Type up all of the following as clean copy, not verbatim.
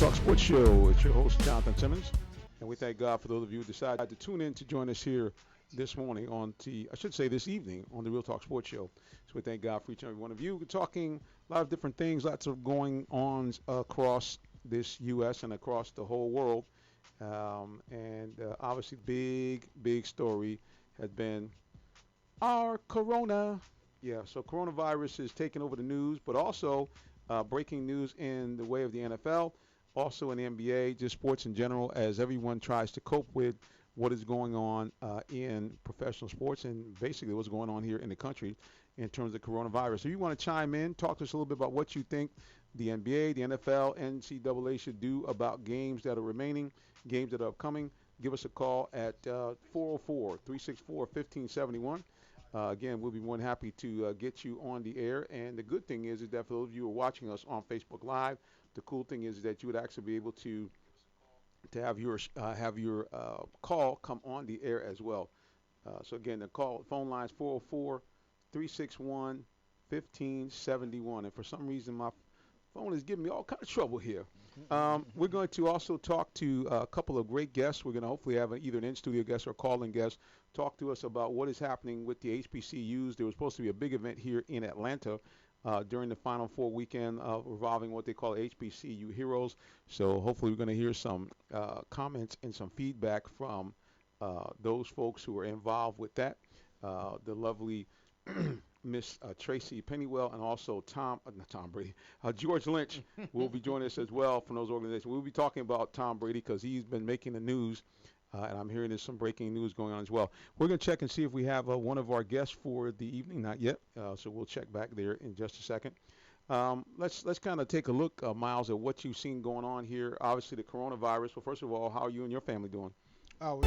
Talk Sports Show. It's your host, Jonathan Simmons. And we thank God for those of you who decided to tune in to join us here this morning this evening on the Real Talk Sports Show. So we thank God for each and every one of you. We're talking a lot of different things, lots of going on across this U.S. and across the whole world. Obviously, big story has been our corona. Yeah, so coronavirus is taking over the news, but also breaking news in the way of the NFL. Also in the NBA, just sports in general, as everyone tries to cope with what is going on in professional sports and basically what's going on here in the country in terms of coronavirus. So if you want to chime in, talk to us a little bit about what you think the NBA, the NFL, NCAA should do about games that are remaining, games that are upcoming. Give us a call at 404-364-1571. Again, we'll be more than happy to get you on the air. And the good thing is that for those of you who are watching us on Facebook Live, the cool thing is that you would actually be able to have your call come on the air as well. So again, the phone line is 404-361-1571. And for some reason, my phone is giving me all kind of trouble here. We're going to also talk to a couple of great guests. We're going to hopefully have either an in-studio guest or a call-in guest talk to us about what is happening with the HBCUs. There was supposed to be a big event here in Atlanta during the Final Four weekend revolving what they call HBCU Heroes. So hopefully we're going to hear some comments and some feedback from those folks who are involved with that. The lovely Miss Tracey Pennywell and also George Lynch will be joining us as well from those organizations. We'll be talking about Tom Brady because he's been making the news, and I'm hearing there's some breaking news going on as well. We're going to check and see if we have one of our guests for the evening. Not yet, so we'll check back there in just a second. Let's kind of take a look, Miles, at what you've seen going on here. Obviously, the coronavirus. Well, first of all, how are you and your family doing? Oh,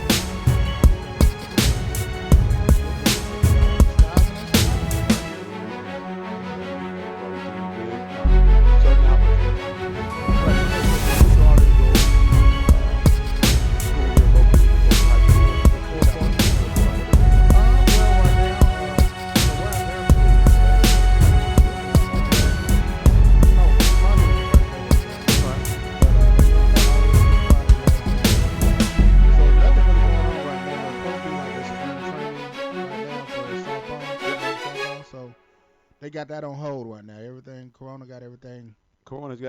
they got that on hold right now. Corona's got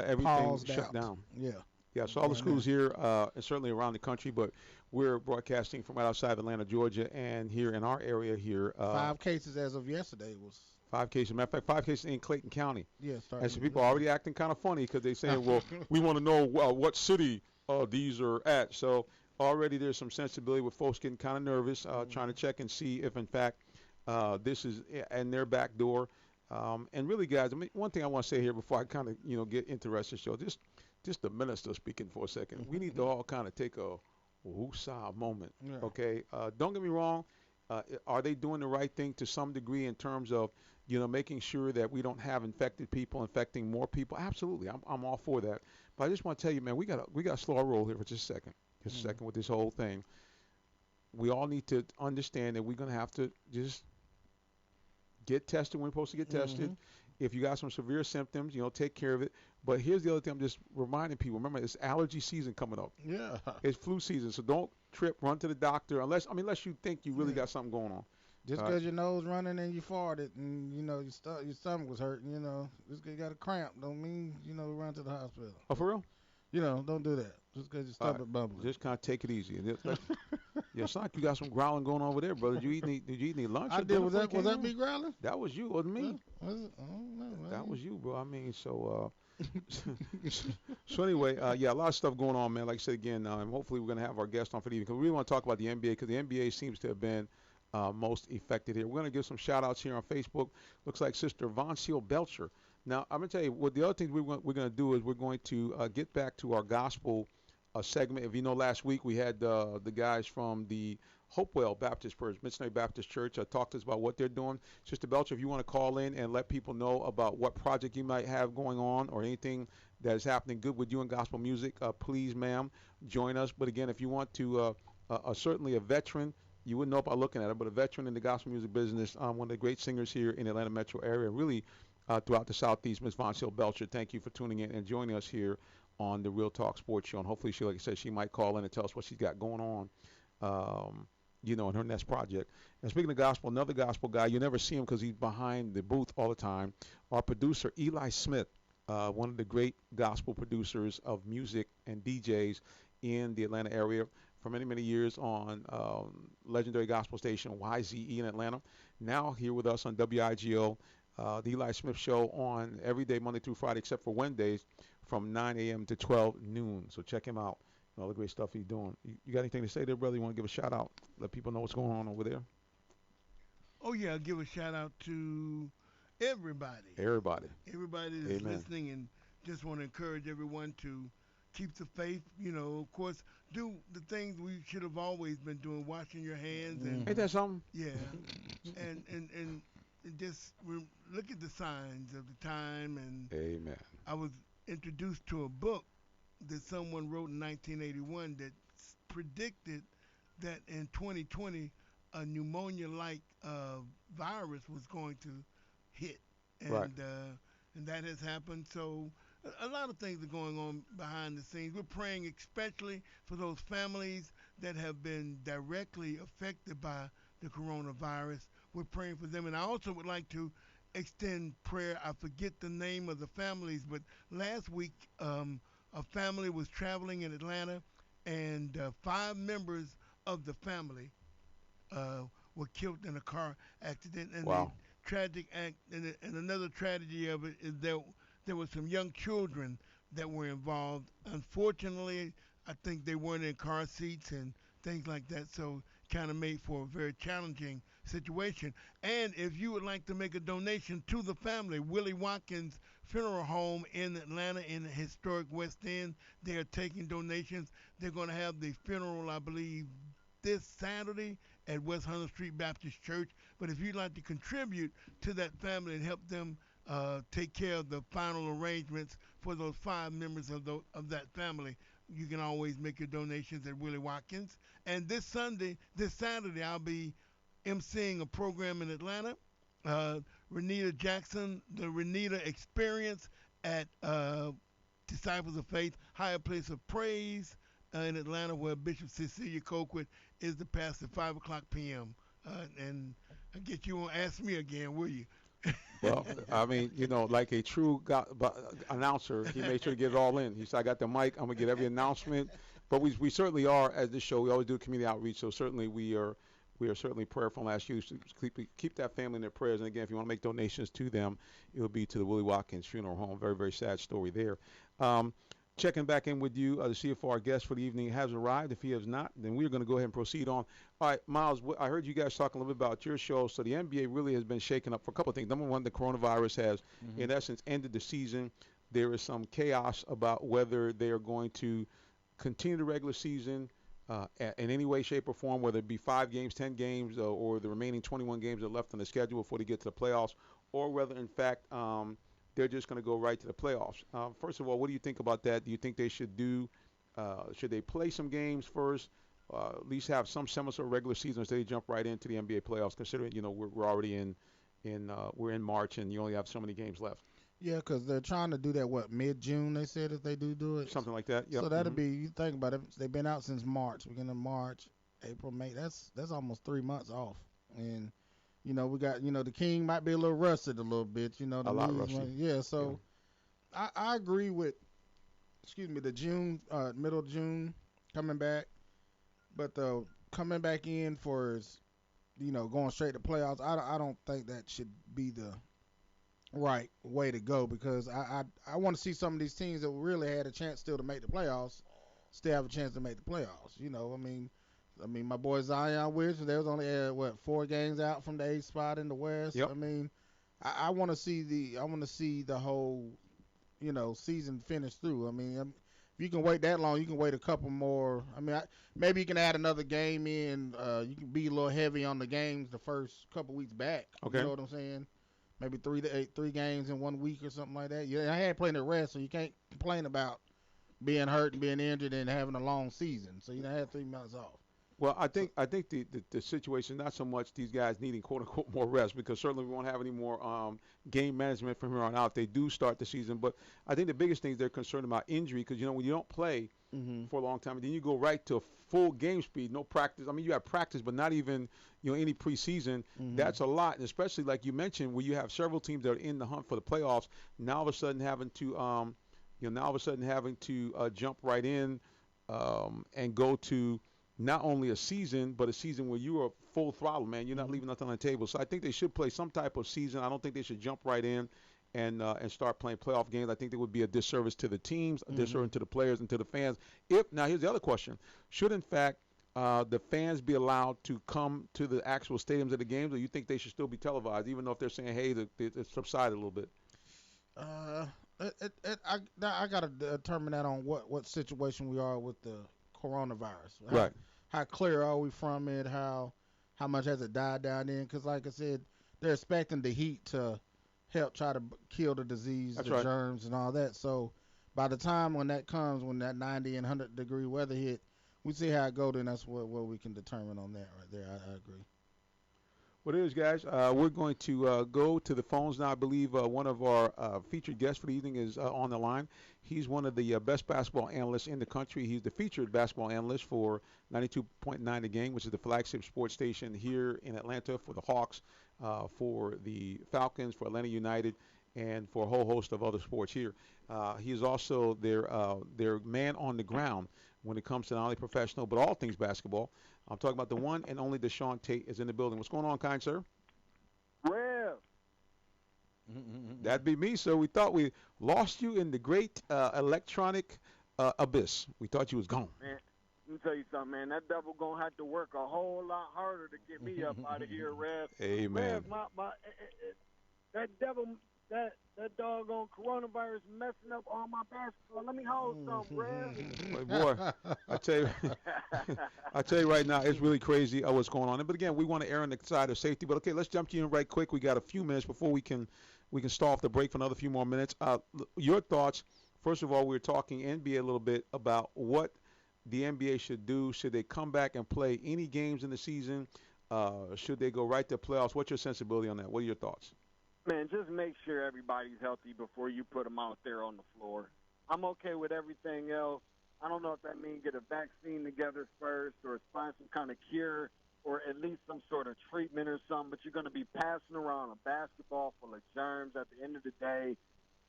everything shut down. Yeah. Yeah, so all the schools here, and certainly around the country, but we're broadcasting from right outside Atlanta, Georgia, and here in our area here. 5 cases as of yesterday was. 5 cases. Matter of fact, 5 cases in Clayton County. Yeah, and so people are already acting kind of funny because they say, well, we want to know what city these are at. So already there's some sensibility with folks getting kind of nervous, trying to check and see if, in fact, this is in their back door. And really, guys, I mean, one thing I want to say here before I kind of, get into the rest of the show, just the minister speaking for a second. We need to all kind of take a woosah moment, okay? Don't get me wrong. Are they doing the right thing to some degree in terms of, making sure that we don't have infected people infecting more people? Absolutely, I'm all for that. But I just want to tell you, man, we got to slow our roll here for just a second. Just a second with this whole thing. We all need to understand that we're going to have to just get tested when we're supposed to get tested. If you got some severe symptoms, take care of it. But here's the other thing I'm just reminding people. Remember, it's allergy season coming up. Yeah. It's flu season. So don't trip, run to the doctor unless you think you really got something going on. Just because your nose running and you farted and, your stomach was hurting, just because you got a cramp don't mean, run to the hospital. Oh, for real? Don't do that. Just because your stomach bubbling. Just kind of take it easy. Yeah, it's like you got some growling going on over there, brother. Did you eat any lunch? I did. Was that me growling? That was you, wasn't me. Was it? I don't know. That was you, bro. I mean, so anyway, a lot of stuff going on, man. Like I said again, hopefully we're going to have our guest on for the evening because we really want to talk about the NBA because the NBA seems to have been most affected here. We're going to give some shout-outs here on Facebook. Looks like Sister Von Seal Belcher. Now, I'm going to tell you, what the other thing we're going to do is we're going to get back to our gospel segment. If you know, last week we had the guys from the Hopewell Baptist Church, Missionary Baptist Church, talk to us about what they're doing. Sister Belcher, if you want to call in and let people know about what project you might have going on or anything that is happening good with you in gospel music, please, ma'am, join us. But again, if you want to, certainly a veteran, you wouldn't know by looking at it, but a veteran in the gospel music business, one of the great singers here in the Atlanta metro area, really throughout the Southeast, Ms. Von Seal Belcher. Thank you for tuning in and joining us here on the Real Talk Sports Show, and hopefully she, like I said, she might call in and tell us what she's got going on. In her next project. And speaking of gospel, another gospel guy, you never see him because he's behind the booth all the time. Our producer, Eli Smith, one of the great gospel producers of music and DJs in the Atlanta area for many, many years on legendary gospel station YZE in Atlanta. Now here with us on WIGO, the Eli Smith Show on every day, Monday through Friday, except for Wednesdays from 9 a.m. to 12 noon. So check him out. All the great stuff he's doing. You got anything to say there, brother? You want to give a shout out? Let people know what's going on over there? Oh, yeah, I'll give a shout out to everybody. Everybody That's listening, and just want to encourage everyone to keep the faith. Of course, do the things we should have always been doing, washing your hands. And ain't that something? Yeah. and just look at the signs of the time. And amen. I was introduced to a book that someone wrote in 1981 that predicted that in 2020 a pneumonia-like virus was going to hit, and right. And that has happened. So a lot of things are going on behind the scenes. We're praying especially for those families that have been directly affected by the coronavirus. We're praying for them, and I also would like to extend prayer. I forget the name of the families, but last week a family was traveling in Atlanta, and 5 members of the family were killed in a car accident. And wow. the tragic act, and another tragedy of it is there were some young children that were involved. Unfortunately, I think they weren't in car seats and things like that, so kind of made for a very challenging situation. And if you would like to make a donation to the family, Willie Watkins Funeral Home in Atlanta in the historic West End, they are taking donations. They're going to have the funeral, I believe, this Saturday at West 100th Street Baptist Church. But if you'd like to contribute to that family and help them take care of the final arrangements for those 5 members of that family, you can always make your donations at Willie Watkins. And this Saturday, I'll be emceeing a program in Atlanta. Renita Jackson, the Renita Experience at Disciples of Faith, Higher Place of Praise in Atlanta, where Bishop Cecilia Colquitt is the pastor, 5 o'clock p.m. And I guess you won't ask me again, will you? Well, I mean, like a true announcer, he made sure to get it all in. He said, I got the mic. I'm going to get every announcement. But we certainly are, at this show, we always do community outreach, so certainly we are certainly prayerful and ask you to keep that family in their prayers. And again, if you want to make donations to them, it will be to the Willie Watkins Funeral Home. Very, very sad story there. Checking back in with you to see if our guest for the evening has arrived. If he has not, then we're going to go ahead and proceed on. All right, Miles, I heard you guys talking a little bit about your show. So the NBA really has been shaken up for a couple of things. Number one, the coronavirus has, in essence, ended the season. There is some chaos about whether they are going to continue the regular season in any way, shape, or form, whether it be 5 games, 10 games, or the remaining 21 games that are left on the schedule before they get to the playoffs, or whether, in fact, they're just going to go right to the playoffs. First of all, what do you think about that? Do you think they should should they play some games first, at least have some semblance of regular season instead they jump right into the NBA playoffs, considering, we're already we're in March and you only have so many games left? Yeah, because they're trying to do that, mid-June, they said, if they do it. Something like that, yeah. So that'll be, you think about it, they've been out since March, beginning of March, April, May. That's almost 3 months off. And, we got, the King might be a little rusted a little bit, a lot rusty. Yeah, so yeah. I agree with, the June, middle of June coming back. But the coming back in for, going straight to playoffs, I don't think that should be the right way to go, because I want to see some of these teams that really had a chance still to make the playoffs still have a chance to make the playoffs. I mean my boy Zion Williamson, they was only 4 games out from the 8th spot in the West. Yep. I mean, I want to see the whole season finish through. I mean, if you can wait that long, you can wait a couple more. I mean, maybe you can add another game in. You can be a little heavy on the games the first couple weeks back. Okay. You know what I'm saying? Maybe 3 games in 1 week or something like that. Yeah, I had plenty of rest, so you can't complain about being hurt and being injured and having a long season. So I had 3 months off. Well, I So, think the situation not so much these guys needing quote unquote more rest because certainly we won't have any more game management from here on out. They do start the season, but I think the biggest thing is they're concerned about injury because when you don't play hmm for a long time and then you go right to full game speed, no practice. I mean, you have practice, but not even any preseason. hmm That's a lot, and especially like you mentioned, where you have several teams that are in the hunt for the playoffs. Now all of a sudden having to jump right in and go to not only a season, but a season where you are full throttle, man. You're not hmm leaving nothing on the table. So I think they should play some type of season. I don't think they should jump right in and start playing playoff games. I think they would be a disservice to the teams, a hmm disservice to the players and to the fans. If now here's the other question: should in fact the fans be allowed to come to the actual stadiums of the games, or you think they should still be televised, even though if they're saying, hey, it's subsided a little bit? Uh, I gotta determine that on what situation we are with the coronavirus. Right. How clear are we from it? How much has it died down in? Because like I said, they're expecting the heat to help try to kill the disease, That's the right. germs, and all that. So by the time when that comes, when that 90 and 100-degree weather hit, we see how it go. Then that's what we can determine on that right there. I agree. What it is, guys? We're going to go to the phones now. I believe one of our featured guests for the evening is on the line. He's one of the best basketball analysts in the country. He's the featured basketball analyst for 92.9 The Game, which is the flagship sports station here in Atlanta for the Hawks, for the Falcons, for Atlanta United, and for a whole host of other sports here. He is also their man on the ground when it comes to not only professional but all things basketball. I'm talking about the one and only DeShaun Tate is in the building. What's going on, kind sir? Well, That'd be me, sir. We thought we lost you in the great electronic abyss. We thought you was gone. man, let me tell you something, man. That devil gonna have to work a whole lot harder to get me up out of here, Rev. Amen. Rev, that devil, that doggone coronavirus messing up all my basketball. Let me hold some, Rev. Boy, I tell you, I tell you right now, it's really crazy what's going on. But again, we want to err on the side of safety. But okay, let's jump to you in right quick. We got a few minutes before we can stall off the break for another few more minutes. Your thoughts? First of all, we were talking NBA a little bit about what the NBA should do. Should they come back and play any games in the season? Should they go right to playoffs? What's your sensibility on that? What are your thoughts? Man, just make sure everybody's healthy before you put them out there on the floor. I'm okay with everything else. I don't know if that means get a vaccine together first or find some kind of cure or at least some sort of treatment or something, but you're going to be passing around a basketball full of germs at the end of the day.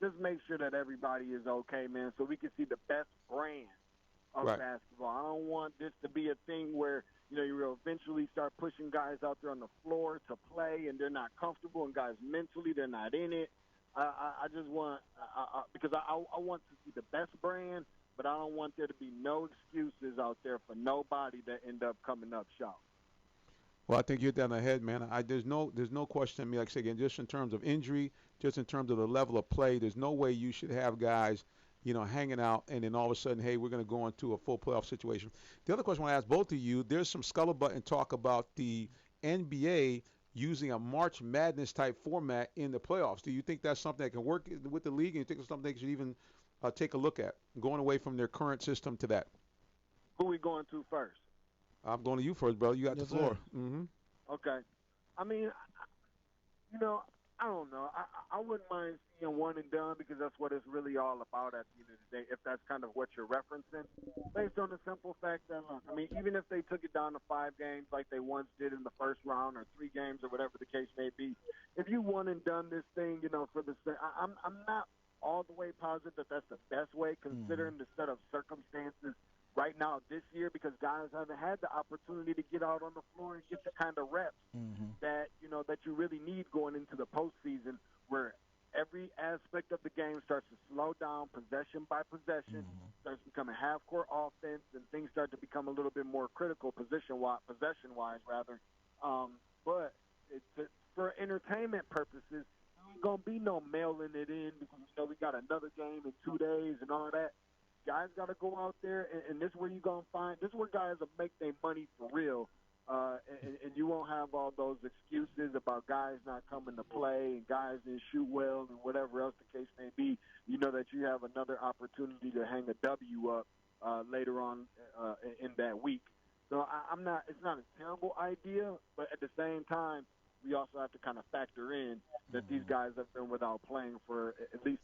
Just make sure that everybody is okay, man, so we can see the best brand of Right. basketball. I don't want this to be a thing where, you will eventually start pushing guys out there on the floor to play and they're not comfortable and guys mentally they're not in it. I just want because I want to see the best brand, but I don't want there to be no excuses out there for nobody that end up coming up short. Well, I think you're down the head, man. There's no question to me. Like I say again, just in terms of injury, just in terms of the level of play, there's no way you should have guys, hanging out and then all of a sudden, hey, we're going to go into a full playoff situation. The other question I want to ask both of you: there's some scuttlebutt talk about the NBA using a March Madness type format in the playoffs. Do you think that's something that can work with the league, and you think it's something they should even take a look at, going away from their current system to that? Who we going to first? I'm going to you first, brother. You got Yes, the floor. sir. Mm-hmm. Okay. I mean, I don't know. I wouldn't mind seeing one and done because that's what it's really all about at the end of the day, if that's kind of what you're referencing. Based on the simple fact that, look, I mean, even if they took it down to 5 games like they once did in the first round or 3 games or whatever the case may be, if you one and done this thing, for the I'm not all the way positive that that's the best way considering the set of circumstances right now this year because guys haven't had the opportunity to get out on the floor and get the kind of reps that that you really need going into the postseason, where every aspect of the game starts to slow down, possession by possession, starts becoming half-court offense, and things start to become a little bit more critical possession-wise rather. But for entertainment purposes, there ain't gonna be no mailing it in because we got another game in 2 days and all that. Guys got to go out there, and this is where you're going to find – this is where guys will make their money for real, and you won't have all those excuses about guys not coming to play and guys didn't shoot well and whatever else the case may be. You know that you have another opportunity to hang a W up later on in that week. So I'm not. It's not a terrible idea, but at the same time, we also have to kind of factor in that these guys have been without playing for at least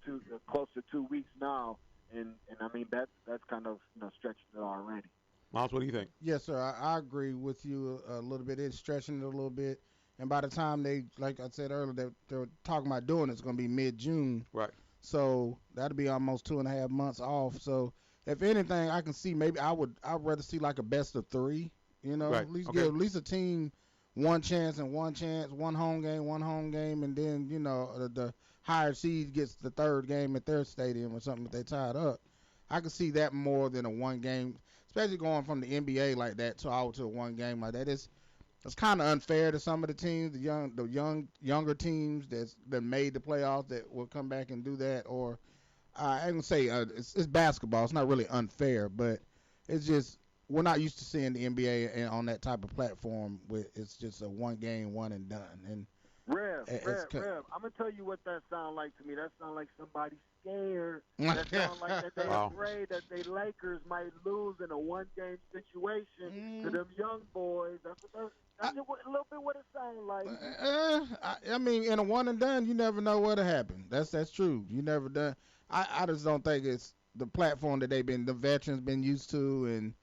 close to 2 weeks now, and I mean that's kind of stretching it already. Miles, what do you think? Yes, sir. I agree with you a little bit. It's stretching it a little bit. And by the time they, like I said earlier, they're talking about doing it's going to be mid-June. Right. So that'll be almost 2.5 months off. So if anything, I can see maybe I'd rather see like a best of 3. Right. At least Okay. give at least a team one chance, one home game, and then the higher seed gets the third game at their stadium or something if they tied up. I can see that more than a one game, especially going from the NBA like that to a one game like that. It's kind of unfair to some of the teams, the younger teams that made the playoffs that will come back and do that. Or I ain't gonna say it's basketball. It's not really unfair, but it's just we're not used to seeing the NBA on that type of platform. It's just a one game, one and done. And Rev, I'm gonna tell you what that sounds like to me. That sounds like somebody scared. That sounds like that they afraid that they Lakers might lose in a one-game situation to them young boys. That's a little bit what it sounds like. I mean, in a one and done, you never know what'll happen. That's true. You never done. I just don't think it's the platform that the veterans been used to, and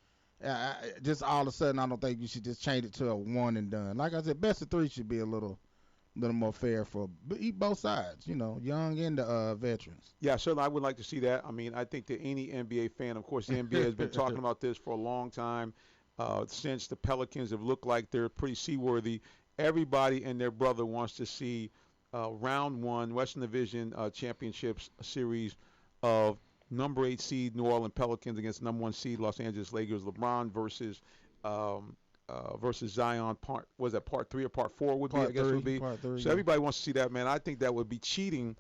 just all of a sudden, I don't think you should just change it to a one and done. Like I said, best of 3 should be a little more fair for both sides, young and the veterans. Yeah, certainly I would like to see that. I mean, I think that any NBA fan, of course, the NBA has been talking about this for a long time, since the Pelicans have looked like they're pretty seaworthy. Everybody and their brother wants to see round 1 Western Division Championships series of number 8 seed New Orleans Pelicans against number 1 seed Los Angeles Lakers. LeBron versus Zion. Part 3 or part 4 would be, I guess it would be. So everybody wants to see that, man. I think that would be cheating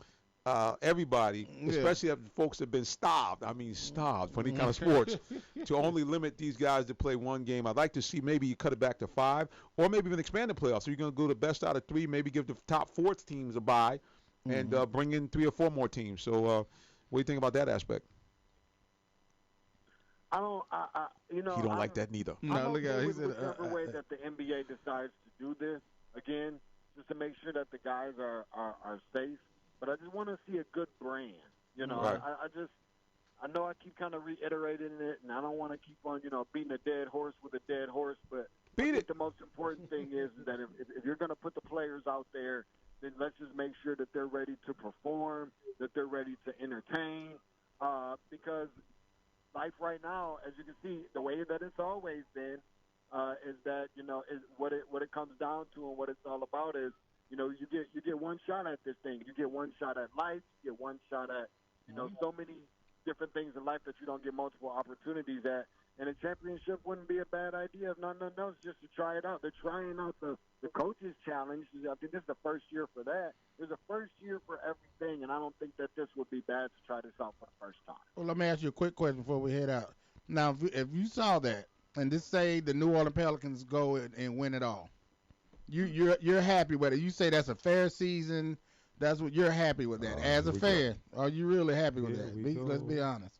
everybody, especially if folks have been starved. I mean, starved for any kind of sports to only limit these guys to play one game. I'd like to see maybe you cut it back to 5 or maybe even expand the playoffs. So you're going to go to best out of 3, maybe give the top 4 teams a bye and bring in 3 or 4 more teams. So what do you think about that aspect? He don't like that neither. No, look at whichever way that the NBA decides to do this, again, just to make sure that the guys are safe. But I just want to see a good brand. Right. I know I keep kind of reiterating it, and I don't want to keep on, beating a dead horse with a dead horse. But I think the most important thing is that if you're going to put the players out there, then let's just make sure that they're ready to perform, that they're ready to entertain, because life right now, as you can see, the way that it's always been, is that is what it comes down to, and what it's all about is you get one shot at this thing. You get one shot at life. You get one shot at so many different things in life that you don't get multiple opportunities at. And a championship wouldn't be a bad idea if nothing else, just to try it out. They're trying out the coaches challenge. I think this is the first year for that. There's a first year for everything, and I don't think that this would be bad to try this out for the first time. Well, let me ask you a quick question before we head out. Now, if you saw that, and just say the New Orleans Pelicans go and win it all, you're happy with it. You say that's a fair season. That's what you're happy with that. As a fan, are you really happy with that? Let's be honest.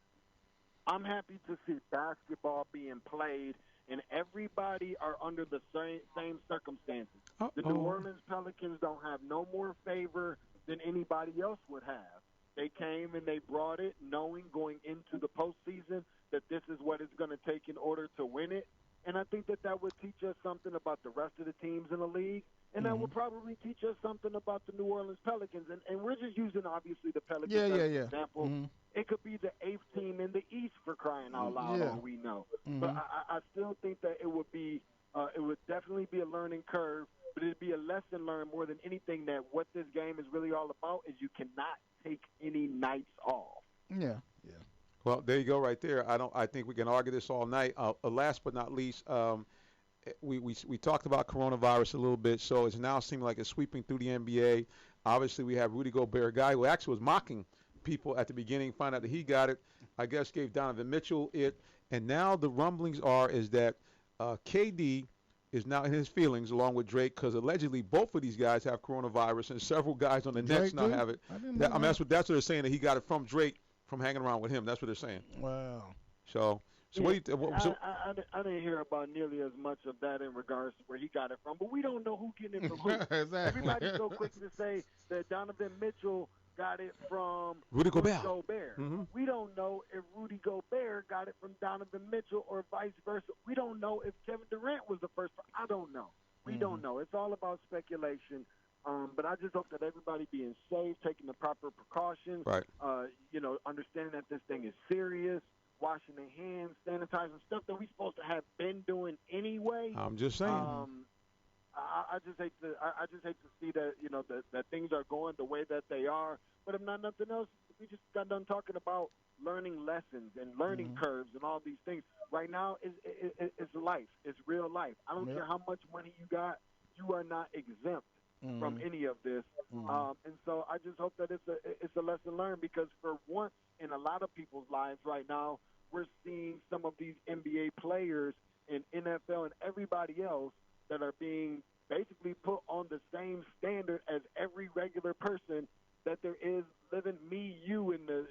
I'm happy to see basketball being played, and everybody are under the same circumstances. The New Orleans Pelicans don't have no more favor than anybody else would have. They came and they brought it knowing going into the postseason that this is what it's going to take in order to win it. And I think that would teach us something about the rest of the teams in the league. And that would probably teach us something about the New Orleans Pelicans. And we're just using, obviously, the Pelicans as an example. Mm-hmm. It could be the 8th team in the East for crying out loud, all we know. Mm-hmm. But I still think that it would definitely be a learning curve, but it would be a lesson learned more than anything that what this game is really all about is you cannot take any nights off. Yeah. Well, there you go right there. I think we can argue this all night. Last but not least, we talked about coronavirus a little bit, so it's now seeming like it's sweeping through the NBA. Obviously, we have Rudy Gobert, a guy who actually was mocking people at the beginning, find out that he got it. I guess gave Donovan Mitchell it. And now the rumblings is that KD is now in his feelings along with Drake because allegedly both of these guys have coronavirus and several guys on the Nets now have it. That's what they're saying, that he got it from Drake from hanging around with him. That's what they're saying. Wow. So So what do you I didn't hear about nearly as much of that in regards to where he got it from, but we don't know who getting it from who. Exactly. Everybody's so quick to say that Donovan Mitchell got it from Rudy Gobert. Mm-hmm. We don't know if Rudy Gobert got it from Donovan Mitchell or vice versa. We don't know if Kevin Durant was the first. I don't know. We don't know. It's all about speculation. But I just hope that everybody being safe, taking the proper precautions, right. Understanding that this thing is serious, washing their hands, sanitizing, stuff that we're supposed to have been doing anyway. I'm just saying. I just hate to see that that things are going the way that they are. But if not nothing else, we just got done talking about learning lessons and learning curves and all these things. Right now, it's life. It's real life. I don't care how much money you got. You are not exempt from any of this. And so I just hope that it's a lesson learned, because for once in a lot of people's lives right now, we're seeing some of these NBA players and NFL and everybody else that are being basically put on the same standard as every regular person that there is living, me, you, and the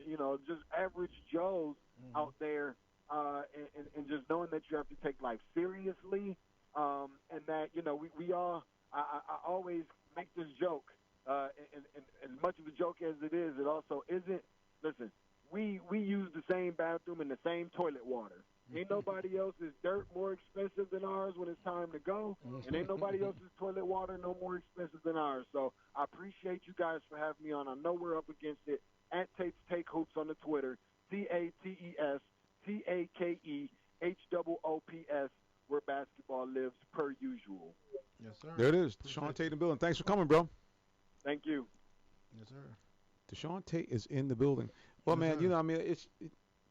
just average Joes out there, and just knowing that you have to take life seriously, and that we all. I always make this joke, and as much of a joke as it is, it also isn't. Listen, we use the same bathroom and the same toilet water. Ain't nobody else's dirt more expensive than ours when it's time to go, and ain't nobody else's toilet water no more expensive than ours. So I appreciate you guys for having me on. I know we're up against it. At Tate's Take Hoops on the Twitter, TATES where basketball lives per usual. Yes, sir. There it is. DeShaun Tate in the building. Thanks for coming, bro. Thank you. Yes, sir. DeShaun Tate is in the building. Well, Yes, man, sir. it's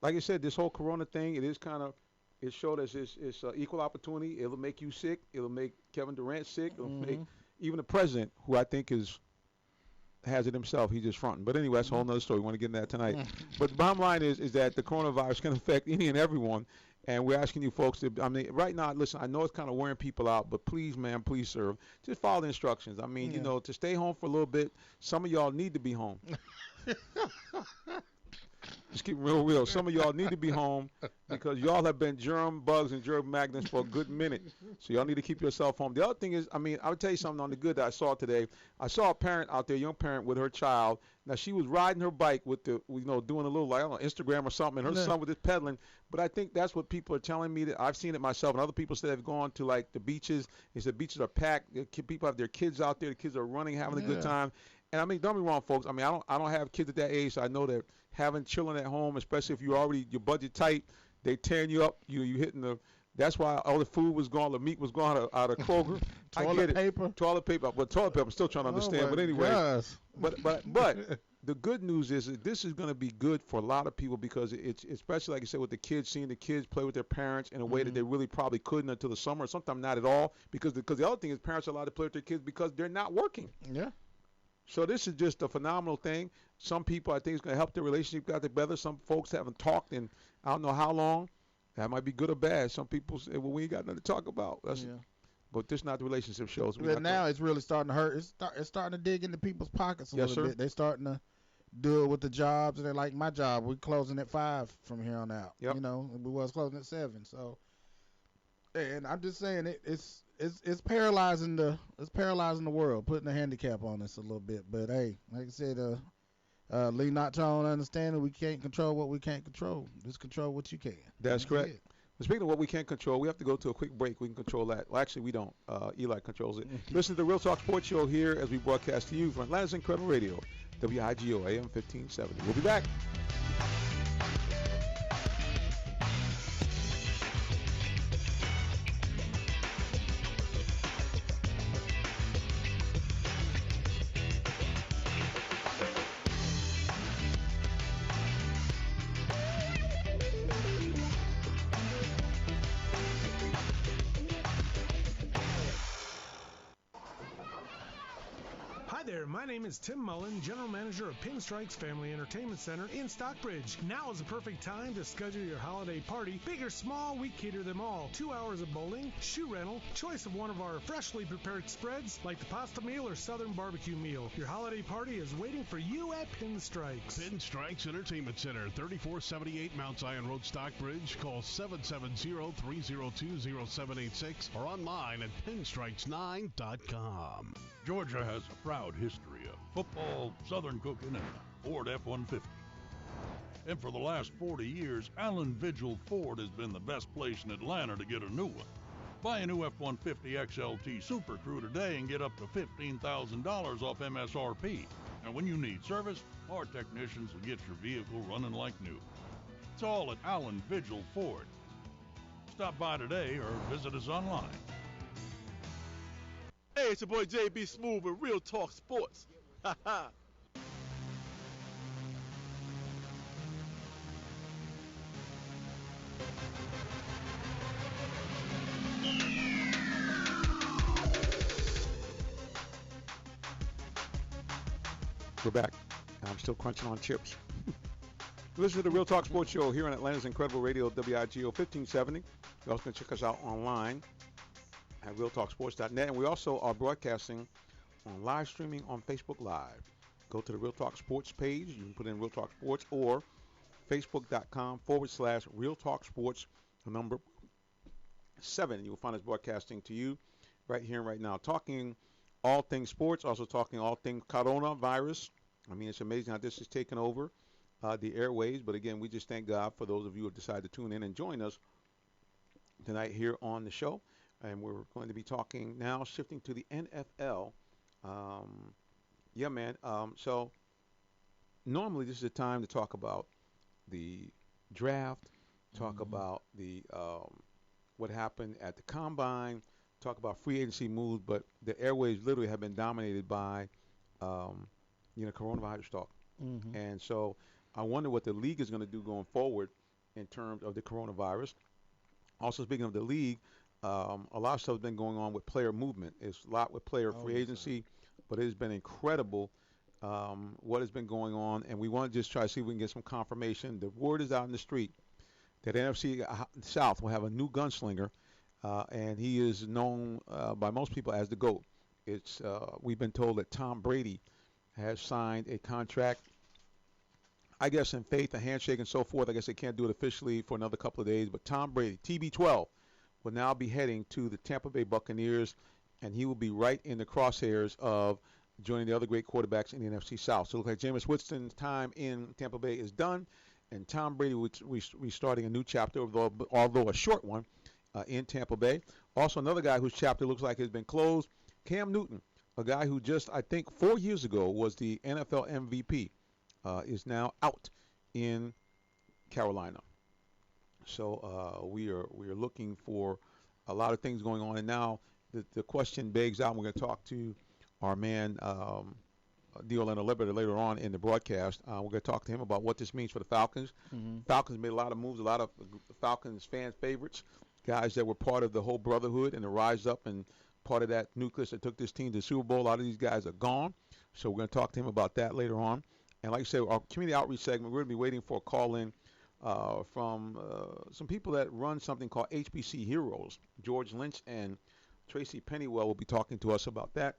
like I said, this whole Corona thing, it showed us it's equal opportunity. It'll make you sick. It'll make Kevin Durant sick. It'll make even the president, who I think has it himself. He's just fronting. But anyway, that's a whole nother story. We want to get into that tonight. But the bottom line is that the coronavirus can affect any and everyone. And we're asking you folks right now, listen, I know it's kind of wearing people out, but please, man, please, sir, just follow the instructions. I mean, to stay home for a little bit. Some of y'all need to be home. Just keep real. Some of y'all need to be home because y'all have been germ bugs and germ magnets for a good minute. So y'all need to keep yourself home. The other thing is, I'll tell you something on the good that I saw today. I saw a parent out there, young parent with her child. Now, she was riding her bike with doing a little, I don't know, Instagram or something, and her son was just pedaling. But I think that's what people are telling me. That I've seen it myself, and other people said they've gone to, like, the beaches. They said beaches are packed. People have their kids out there. The kids are running, having a good time. And, don't be wrong, folks. I don't have kids at that age, so I know that having children at home, especially if you're already your budget tight, they tearing you up. You hitting the. That's why all the food was gone, the meat was gone out of Kroger. I get it. Toilet paper. But toilet paper, I'm still trying to understand. But anyway, gosh. but the good news is that this is going to be good for a lot of people, because it's especially, like you said, with the kids, seeing the kids play with their parents in a way that they really probably couldn't until the summer. Sometimes not at all, because the other thing is parents are allowed to play with their kids because they're not working. Yeah. So this is just a phenomenal thing. Some people, I think, it's going to help their relationship get together. Some folks haven't talked in I don't know how long. That might be good or bad. Some people say, well, we ain't got nothing to talk about. But this is not the relationship shows. But now it's really starting to hurt. It's starting to dig into people's pockets a little bit. They're starting to do it with the jobs. And they're like, my job, we're closing at 5 from here on out. Yep. We was closing at 7. So, and I'm just saying it's paralyzing the world, putting a handicap on us a little bit. But hey, like I said, lean not to our own understanding. We can't control what we can't control. Just control what you can. That's correct. But speaking of what we can't control, we have to go to a quick break. We can control that. Well, actually, we don't. Eli controls it. Listen to the Real Talk Sports Show here as we broadcast to you from Atlanta's Incredible Radio, WIGO AM 1570. We'll be back. there, my name is Tim Mullen, General Manager of Pinstripes Family Entertainment Center in Stockbridge. Now is the perfect time to schedule your holiday party. Big or small, we cater them all. 2 hours of bowling, shoe rental, choice of one of our freshly prepared spreads like the pasta meal or southern barbecue meal. Your holiday party is waiting for you at Pinstripes. Pinstripes Entertainment Center, 3478 Mount Zion Road, Stockbridge. Call 770-302-0786 or online at pinstripes9.com. Georgia has a proud history of football, Southern cooking, and Ford F-150. And for the last 40 years, Allen Vigil Ford has been the best place in Atlanta to get a new one. Buy a new F-150 XLT Super Crew today and get up to $15,000 off MSRP. And when you need service, our technicians will get your vehicle running like new. It's all at Allen Vigil Ford. Stop by today or visit us online. Hey, it's your boy JB Smooth with Real Talk Sports. Ha ha. We're back. I'm still crunching on chips. Listen to the Real Talk Sports Show here on Atlanta's Incredible Radio, WIGO 1570. You also can check us out online at realtalksports.net. And we also are broadcasting on live streaming on Facebook Live. Go to the Real Talk Sports page. You can put in Real Talk Sports or facebook.com/Real Talk Sports, number 7. You will find us broadcasting to you right here and right now. Talking all things sports, also talking all things coronavirus. I mean, it's amazing how this has taken over the airways. But again, we just thank God for those of you who have decided to tune in and join us tonight here on the show. And we're going to be talking now, shifting to the NFL. So normally this is a time to talk about the draft, talk about the what happened at the combine, talk about free agency moves, but the airwaves literally have been dominated by coronavirus talk. And so I wonder what the league is going to do going forward in terms of the coronavirus. Also, speaking of the league, a lot of stuff has been going on with player movement. It's a lot with player free agency, but it has been incredible what has been going on, and we want to just try to see if we can get some confirmation. The word is out in the street that NFC South will have a new gunslinger, and he is known by most people as the GOAT. We've been told that Tom Brady has signed a contract, I guess in faith, a handshake and so forth. I guess they can't do it officially for another couple of days, but Tom Brady, TB12, will now be heading to the Tampa Bay Buccaneers, and he will be right in the crosshairs of joining the other great quarterbacks in the NFC South. So it looks like Jameis Winston's time in Tampa Bay is done, and Tom Brady will be starting a new chapter, although a short one, in Tampa Bay. Also, another guy whose chapter looks like has been closed, Cam Newton, a guy who just, I think, 4 years ago was the NFL MVP, is now out in Carolina. So we are looking for a lot of things going on, and now the question begs out. And we're going to talk to our man Orlando Ledbetter later on in the broadcast. We're going to talk to him about what this means for the Falcons. Falcons made a lot of moves, a lot of Falcons fan favorites, guys that were part of the whole brotherhood and the rise up and part of that nucleus that took this team to the Super Bowl. A lot of these guys are gone, so we're going to talk to him about that later on. And like I said, our community outreach segment, we're going to be waiting for a call-in from some people that run something called HBC Heroes. George Lynch and Tracey Pennywell will be talking to us about that,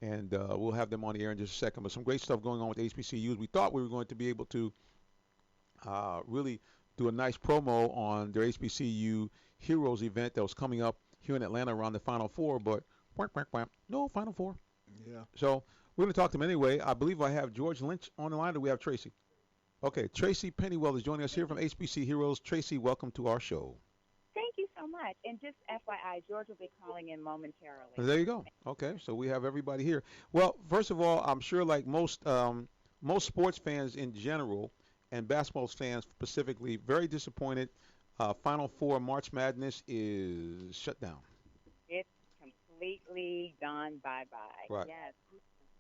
and we'll have them on the air in just a second. But some great stuff going on with HBCUs. We thought we were going to be able to really do a nice promo on their HBCU Heroes event that was coming up here in Atlanta around the Final Four, but no Final Four. Yeah. So we're going to talk to them anyway. I believe I have George Lynch on the line, or do we have Tracey? Okay, Tracey Pennywell is joining us here from HBC Heroes. Tracey, welcome to our show. Thank you so much. And just FYI, George will be calling in momentarily. There you go. Okay, so we have everybody here. Well, first of all, I'm sure like most sports fans in general and basketball fans specifically, very disappointed. Final Four March Madness is shut down. It's completely gone bye-bye. Right. Yes,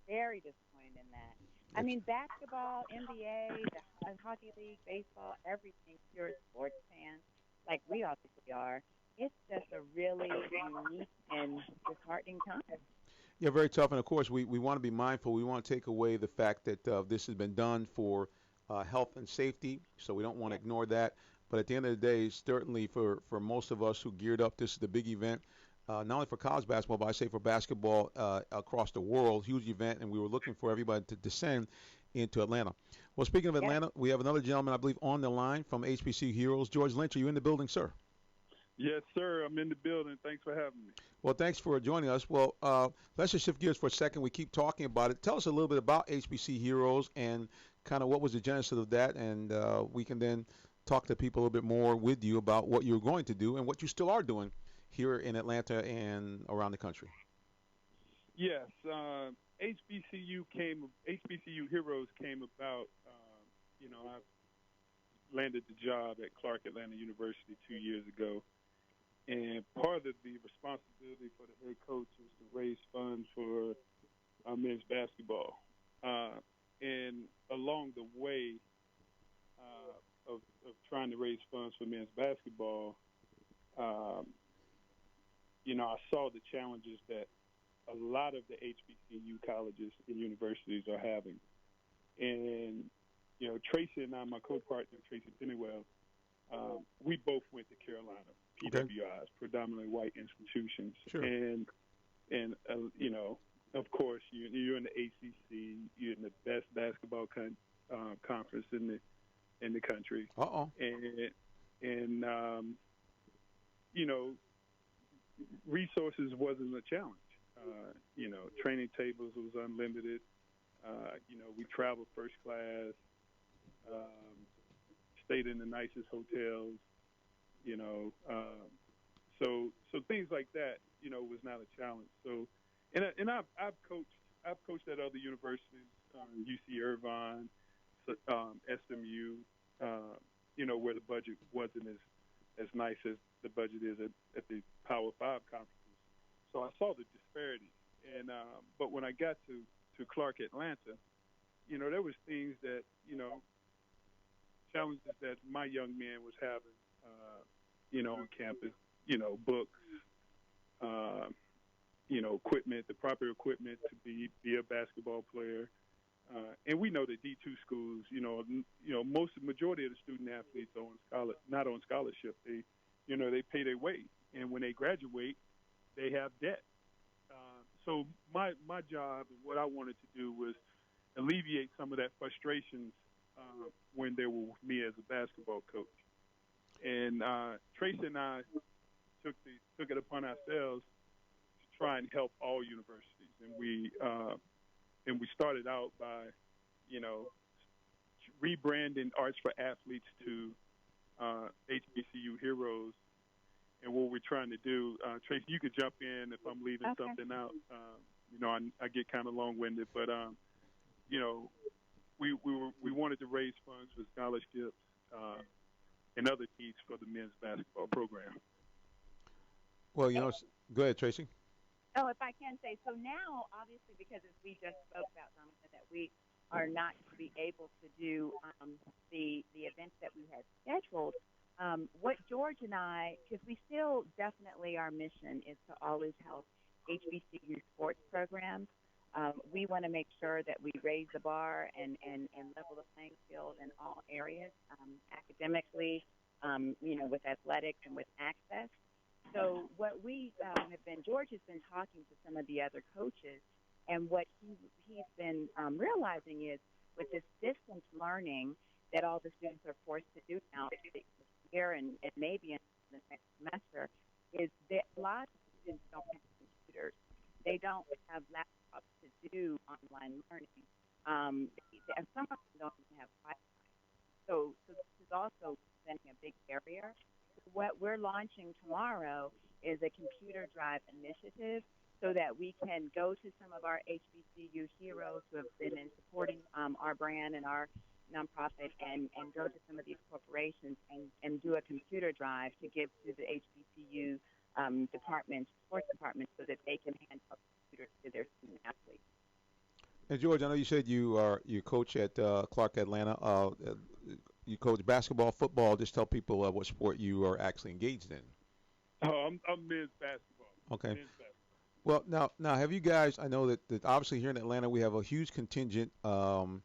very disappointed in that. I mean, basketball, NBA, the hockey league, baseball, everything, pure sports fans, like we obviously are. It's just a really unique and disheartening time. Yeah, very tough. And of course, we want to be mindful. We want to take away the fact that this has been done for health and safety, so we don't want to ignore that. But at the end of the day, certainly for most of us who geared up, this is the big event, not only for college basketball, but I say for basketball across the world, huge event, and we were looking for everybody to descend into Atlanta. Well, speaking of Atlanta, we have another gentleman, I believe, on the line from HBCU Heroes. George Lynch, are you in the building, sir? Yes, sir. I'm in the building. Thanks for having me. Well, thanks for joining us. Well, let's just shift gears for a second. We keep talking about it. Tell us a little bit about HBC Heroes and kind of what was the genesis of that, and we can then talk to people a little bit more with you about what you're going to do and what you still are doing here in Atlanta and around the country. Yes, HBCU Heroes came about. I landed the job at Clark Atlanta University 2 years ago. And part of the responsibility for the head coach is to raise funds for men's basketball. And along the way of trying to raise funds for men's basketball, I saw the challenges that a lot of the HBCU colleges and universities are having. And, Tracey and I, my co-partner, Tracey Pennywell, we both went to Carolina. PWIs, predominantly white institutions. Sure. And of course, you're in the ACC. You're in the best basketball conference in the country. And resources wasn't a challenge. Training tables was unlimited. We traveled first class, stayed in the nicest hotels. So things like that, was not a challenge. So, and I've coached at other universities, UC Irvine, SMU, where the budget wasn't as nice as the budget is at the Power 5 conferences. So I saw the disparity. And but when I got to Clark Atlanta, there was things that, challenges that my young man was having, on campus, books, equipment, the proper equipment to be a basketball player. And we know that D2 schools, majority of the student athletes are not on scholarship. They pay their way. And when they graduate, they have debt. So my job and what I wanted to do was alleviate some of that frustrations when they were with me as a basketball coach. And Tracey and I took it upon ourselves to try and help all universities. And we started out by, rebranding Arts for Athletes to HBCU Heroes. And what we're trying to do, Tracey, you could jump in if I'm leaving something out. I get kind of long-winded, but we wanted to raise funds for scholarships and other needs for the men's basketball program. Well, go ahead, Tracey. Oh, if I can say, so now, obviously, because as we just spoke about, Jonathan, that we are not to be able to do the events that we had scheduled, what George and I, because we still definitely, our mission is to always help HBCU sports programs. We want to make sure that we raise the bar and level the playing field in all areas, academically, with athletics and with access. So what we have been, George has been talking to some of the other coaches, and what he's been realizing is with this distance learning that all the students are forced to do now this year and maybe in the next semester, is that a lot of students don't have computers. They don't have laptops to do online learning. And some of them don't even have Wi-Fi. So this is also presenting a big barrier. What we're launching tomorrow is a computer drive initiative so that we can go to some of our HBCU heroes who have been in supporting our brand and our nonprofit and go to some of these corporations and do a computer drive to give to the HBCU sports departments, so that they can hand out computers to their student athletes. And George, I know you said you coach at Clark Atlanta. You coach basketball, football. Just tell people what sport you are actually engaged in. Oh, I'm men's basketball. Okay. Men's basketball. Well, now, have you guys? I know that obviously here in Atlanta we have a huge contingent of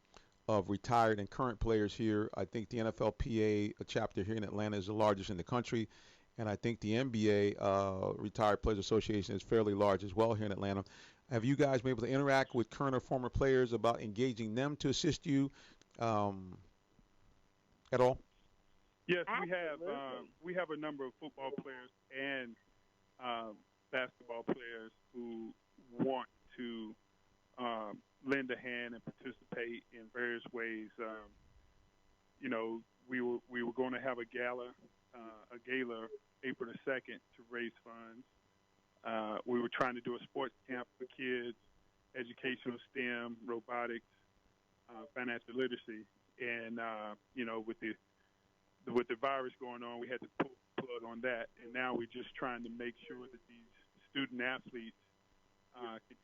retired and current players here. I think the NFLPA chapter here in Atlanta is the largest in the country, and I think the NBA Retired Players Association is fairly large as well here in Atlanta. Have you guys been able to interact with current or former players about engaging them to assist you at all? Yes, we have. Absolutely. We have a number of football players and basketball players who want to lend a hand and participate in various ways. We were going to have a gala April the 2nd to raise funds. We were trying to do a sports camp for kids, educational STEM, robotics, financial literacy, and with the virus going on, we had to pull the plug on that. And now we're just trying to make sure that these student athletes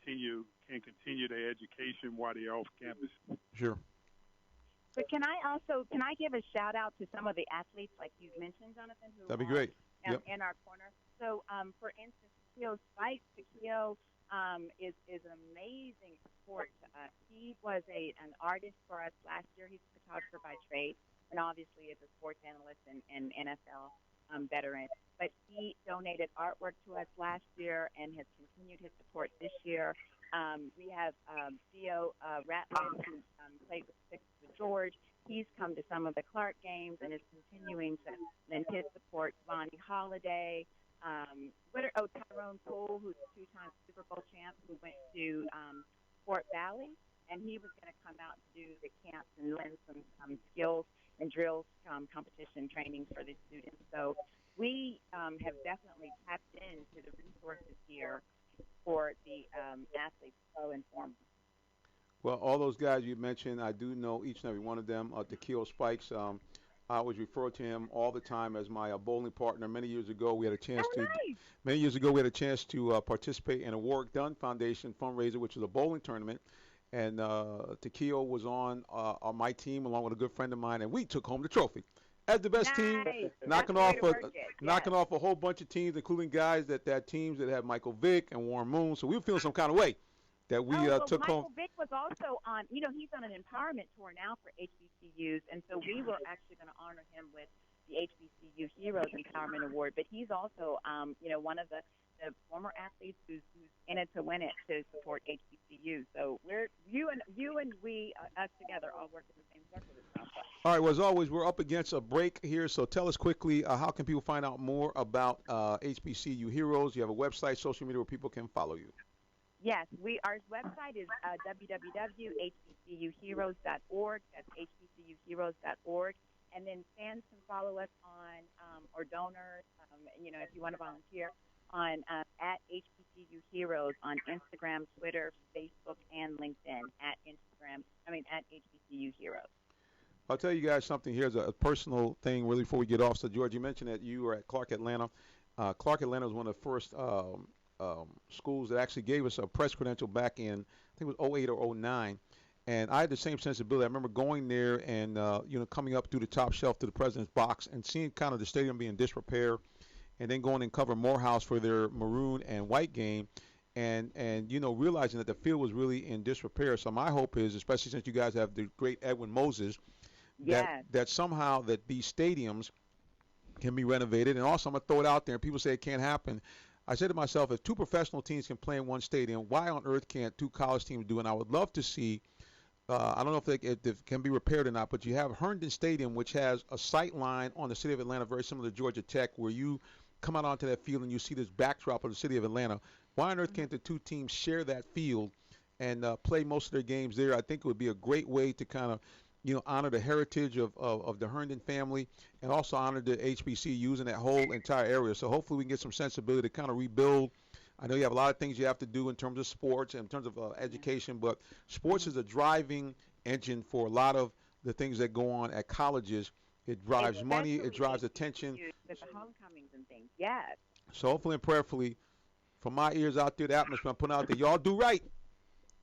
can continue their education while they're off campus. Sure. But can I give a shout out to some of the athletes like you mentioned, Jonathan, who That'd be great. in our corner. So, for instance, Heoes Spike, Heoes is an amazing support to us. He was an artist for us last year. He's a photographer by trade, and obviously is a sports analyst and NFL veteran. But he donated artwork to us last year and has continued his support this year. We have Theo Ratliff, who played with George. He's come to some of the Clark games and is continuing to lend his support. Vonnie Holiday, Tyrone Poole, who's a two-time Super Bowl champ, who went to Fort Valley, and he was going to come out to do the camps and lend some skills and drills competition training for the students. So we have definitely tapped into the resources here for the athletes, so informed. Well, all those guys you mentioned, I do know each and every one of them. Tequila Spikes, I always refer to him all the time as my bowling partner. Many years ago, we had a chance to participate in a Warwick Dunn Foundation fundraiser, which was a bowling tournament. And Tequila was on my team along with a good friend of mine, and we took home the trophy. As the best team, knocking off a whole bunch of teams, including guys that teams that had Michael Vick and Warren Moon. So we were feeling some kind of way that we took home. Michael Vick was also on, he's on an empowerment tour now for HBCUs, and so we were actually going to honor him with the HBCU Heroes Empowerment Award. But he's also, one of the former athletes who's in it to win it to support HBCU. So we're you and we us together all work in the same circle this time. All right. Well, as always, we're up against a break here. So tell us quickly, how can people find out more about HBCU Heroes? You have a website, social media where people can follow you. Yes, our website is www.hbcuheroes.org. That's hbcuheroes.org. And then fans can follow us on, or donors, if you want to volunteer, on at HBCU Heroes on Instagram, Twitter, Facebook, and LinkedIn at HBCU Heroes. I'll tell you guys something. Here's a personal thing really before we get off. So, George, you mentioned that you were at Clark Atlanta. Clark Atlanta was one of the first schools that actually gave us a press credential back in, I think it was 08 or 09. And I had the same sensibility. I remember going there and, coming up through the top shelf to the president's box and seeing kind of the stadium being in disrepair, and then going and cover Morehouse for their maroon and white game, and realizing that the field was really in disrepair. So my hope is, especially since you guys have the great Edwin Moses, that somehow that these stadiums can be renovated. And also, I'm going to throw it out there, and people say it can't happen. I said to myself, if two professional teams can play in one stadium, why on earth can't two college teams do it? And I would love to see, I don't know if it can be repaired or not, but you have Herndon Stadium, which has a sight line on the city of Atlanta, very similar to Georgia Tech, where you come out onto that field and you see this backdrop of the city of Atlanta. Why on earth can't the two teams share that field and play most of their games there? I think it would be a great way to kind of, honor the heritage of the Herndon family and also honor the HBCUs in that whole entire area. So hopefully we can get some sensibility to kind of rebuild. I know you have a lot of things you have to do in terms of sports and in terms of education, but sports is a driving engine for a lot of the things that go on at colleges. It drives money. It drives attention. With the homecomings and things, yes. So hopefully and prayerfully, from my ears out there, the atmosphere I'm putting out there, y'all do right.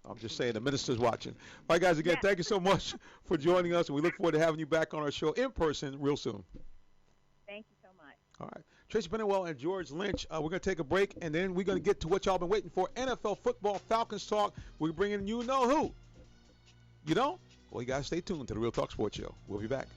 I'm just saying, the minister's watching. All right, guys, again, thank you so much for joining us, and we look forward to having you back on our show in person real soon. Thank you so much. All right. Tracey Pennywell and George Lynch. We're going to take a break, and then we're going to get to what y'all been waiting for, NFL football, Falcons talk. We're bringing you know who. You don't? Well, you guys stay tuned to the Real Talk Sports Show. We'll be back.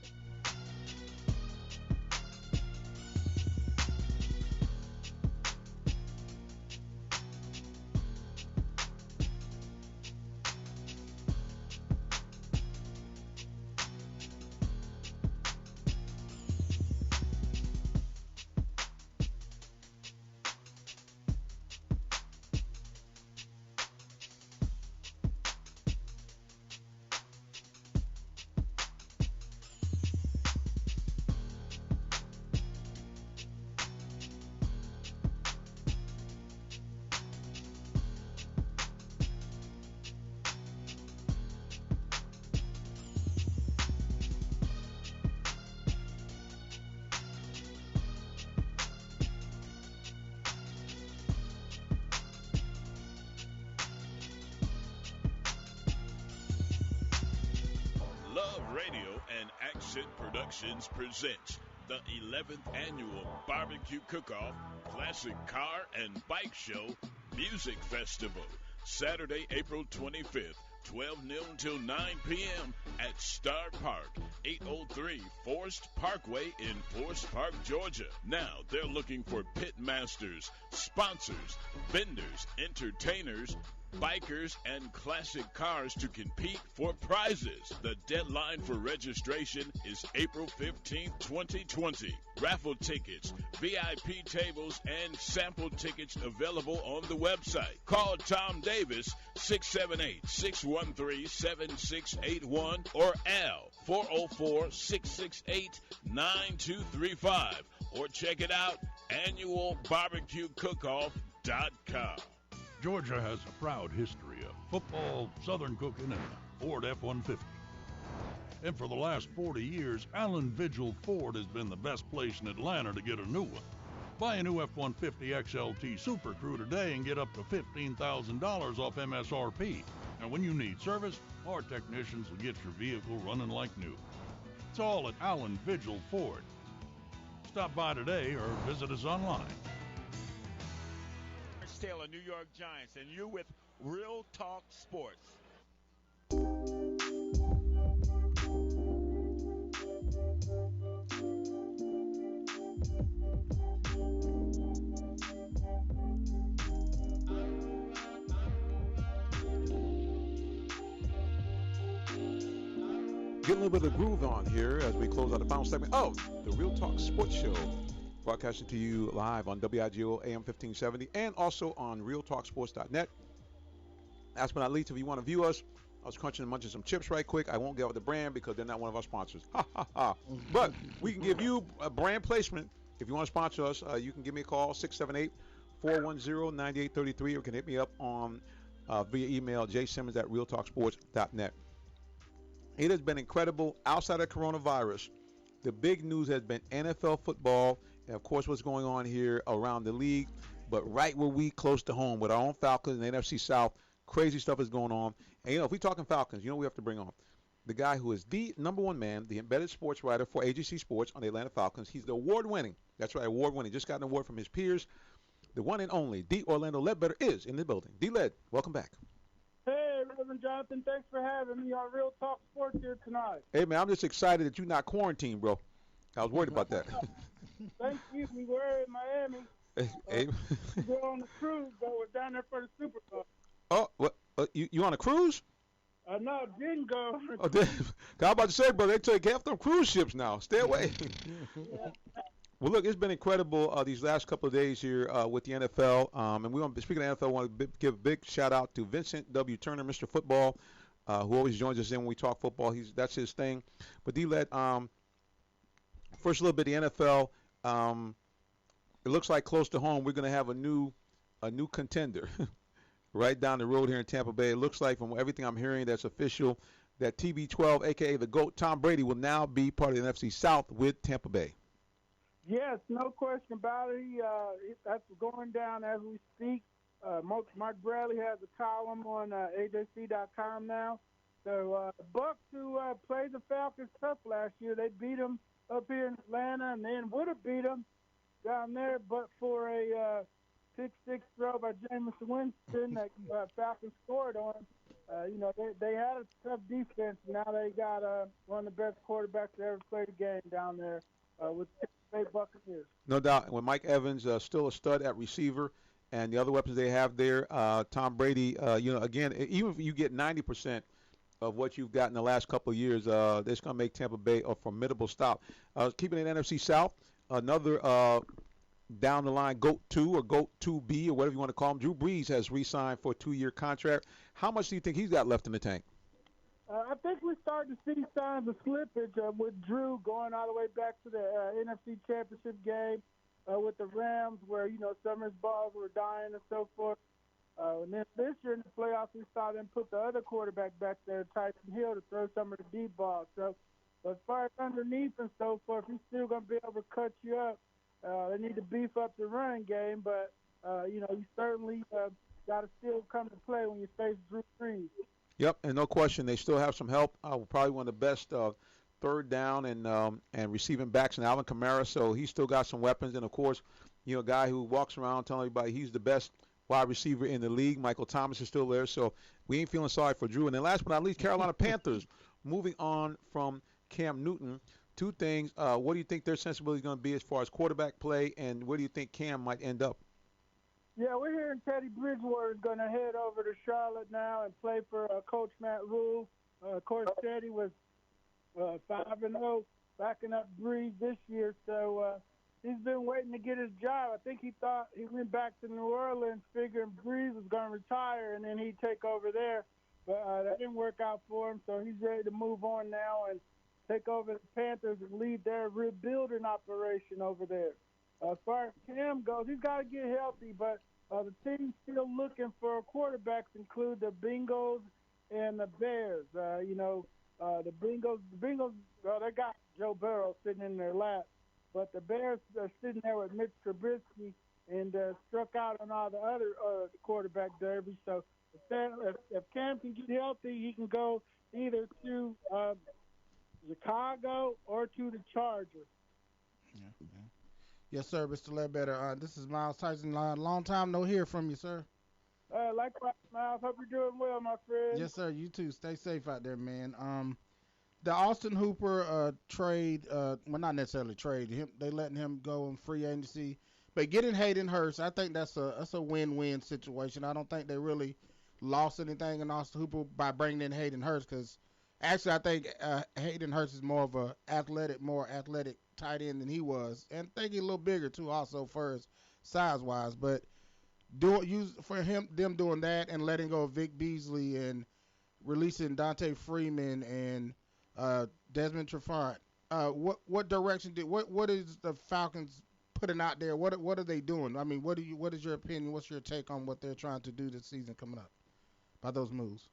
Productions presents the 11th Annual Barbecue Cook-Off Classic Car and Bike Show Music Festival, Saturday, April 25th, 12 noon till 9 p.m. at Star Park, 803 Forest Parkway in Forest Park, Georgia. Now they're looking for pit masters, sponsors, vendors, entertainers, bikers, and classic cars to compete for prizes. The deadline for registration is April 15th, 2020. Raffle tickets, VIP tables, and sample tickets available on the website. Call Tom Davis, 678-613-7681, or Al, 404-668-9235, or check it out, annualbarbecuecookoff.com. Georgia has a proud history of football, Southern cooking, and Ford F-150. And for the last 40 years, Allen Vigil Ford has been the best place in Atlanta to get a new one. Buy a new F-150 XLT Super Crew today and get up to $15,000 off MSRP. And when you need service, our technicians will get your vehicle running like new. It's all at Allen Vigil Ford. Stop by today or visit us online. Taylor, New York Giants, and you with Real Talk Sports. Getting a little bit of groove on here as we close out the final segment of the Real Talk Sports Show. Broadcasting to you live on WIGO AM 1570 and also on RealTalkSports.net. Last but not least, if you want to view us, I was crunching and munching some chips right quick. I won't give out the brand because they're not one of our sponsors. Ha, ha, ha. But we can give you a brand placement. If you want to sponsor us, you can give me a call, 678-410-9833, or you can hit me up on via email, jsimmons@RealTalkSports.net. It has been incredible. Outside of coronavirus, the big news has been NFL football, and of course what's going on here around the league. But right where we close to home with our own Falcons and the NFC South, crazy stuff is going on. And, if we're talking Falcons, we have to bring on the guy who is the number one man, the embedded sports writer for AJC Sports on the Atlanta Falcons. He's the award-winning. That's right, award-winning. Just got an award from his peers. The one and only D. Orlando Ledbetter is in the building. D. Led, welcome back. Hey, Reverend Jonathan, thanks for having me on Real Talk Sports here tonight. Hey, man, I'm just excited that you're not quarantined, bro. I was worried about that. Thank you. We were in Miami. Hey. We're on the cruise, but we're down there for the Super Bowl. Oh, what? You on a cruise? No, didn't go. Oh, I was about to say, bro, they take half them cruise ships now. Stay away. Well, look, it's been incredible these last couple of days here with the NFL. And we want, speaking of NFL, I want to give a big shout out to Vincent W. Turner, Mr. Football, who always joins us in when we talk football. That's his thing. But D-Let, first a little bit of the NFL. It looks like close to home we're going to have a new contender right down the road here in Tampa Bay. It looks like from everything I'm hearing that's official that TB12, a.k.a. the GOAT, Tom Brady, will now be part of the NFC South with Tampa Bay. Yes, no question about it. That's going down as we speak. Mike Bradley has a column on AJC.com now. So the Bucs, who played the Falcons tough last year, they beat them up here in Atlanta and then would have beat them down there, but for a pick-six throw by Jameson Winston that Falcons scored on. They had a tough defense. Now they got one of the best quarterbacks to ever play the game down there with the Tampa Bay Buccaneers. No doubt. When Mike Evans still a stud at receiver, and the other weapons they have there, Tom Brady, again, even if you get 90% of what you've got in the last couple of years, that's going to make Tampa Bay a formidable stop. Keeping it in NFC South, another down the line GOAT 2 or GOAT 2B or whatever you want to call him. Drew Brees has re-signed for a 2-year contract. How much do you think he's got left in the tank? I think we're starting to see signs of slippage with Drew going all the way back to the NFC Championship game with the Rams where, some of his balls were dying and so forth. And then this year in the playoffs, we saw them put the other quarterback back there, Tyson Hill, to throw some of the deep balls. So as far as underneath and so forth, he's still going to be able to cut you up. They need to beef up the running game, but, you certainly got to still come to play when you face Drew Brees. Yep, and no question, they still have some help. Probably one of the best third down and receiving backs in Alvin Kamara, so he's still got some weapons. And, of course, a guy who walks around telling everybody he's the best wide receiver in the league. Michael Thomas is still there, so we ain't feeling sorry for Drew. And then last but not least, Carolina Panthers, moving on from Cam Newton. Two things. What do you think their sensibility is going to be as far as quarterback play, and where do you think Cam might end up? Yeah, we're hearing Teddy Bridgewater is going to head over to Charlotte now and play for Coach Matt Rule. Of course, Teddy was 5-0, backing up Brees this year, so he's been waiting to get his job. I think he thought he went back to New Orleans figuring Brees was going to retire and then he'd take over there, but that didn't work out for him, so he's ready to move on now and take over the Panthers and lead their rebuilding operation over there. As far as Cam goes, he's got to get healthy, but the team's still looking for quarterbacks, include the Bengals and the Bears. The Bengals, they got Joe Burrow sitting in their lap, but the Bears are sitting there with Mitch Trubisky and struck out on all the other quarterback derbies. So if Cam can get healthy, he can go either to Chicago or to the Chargers. Yeah. Yes, sir, Mr. Ledbetter. This is Miles Tyson. Long time no hear from you, sir. Likewise, Miles. Hope you're doing well, my friend. Yes, sir. You too. Stay safe out there, man. The Austin Hooper trade, well, not necessarily trade. They letting him go in free agency, but getting Hayden Hurst, I think that's a win-win situation. I don't think they really lost anything in Austin Hooper by bringing in Hayden Hurst, because actually I think Hayden Hurst is more of a more athletic tight end than he was, and I think he's a little bigger too, also for his size-wise. But them doing that and letting go of Vic Beasley and releasing Dante Freeman and Desmond Trufant. What direction what is the Falcons putting out there? What are they doing? I mean, what is your opinion? What's your take on what they're trying to do this season coming up by those moves?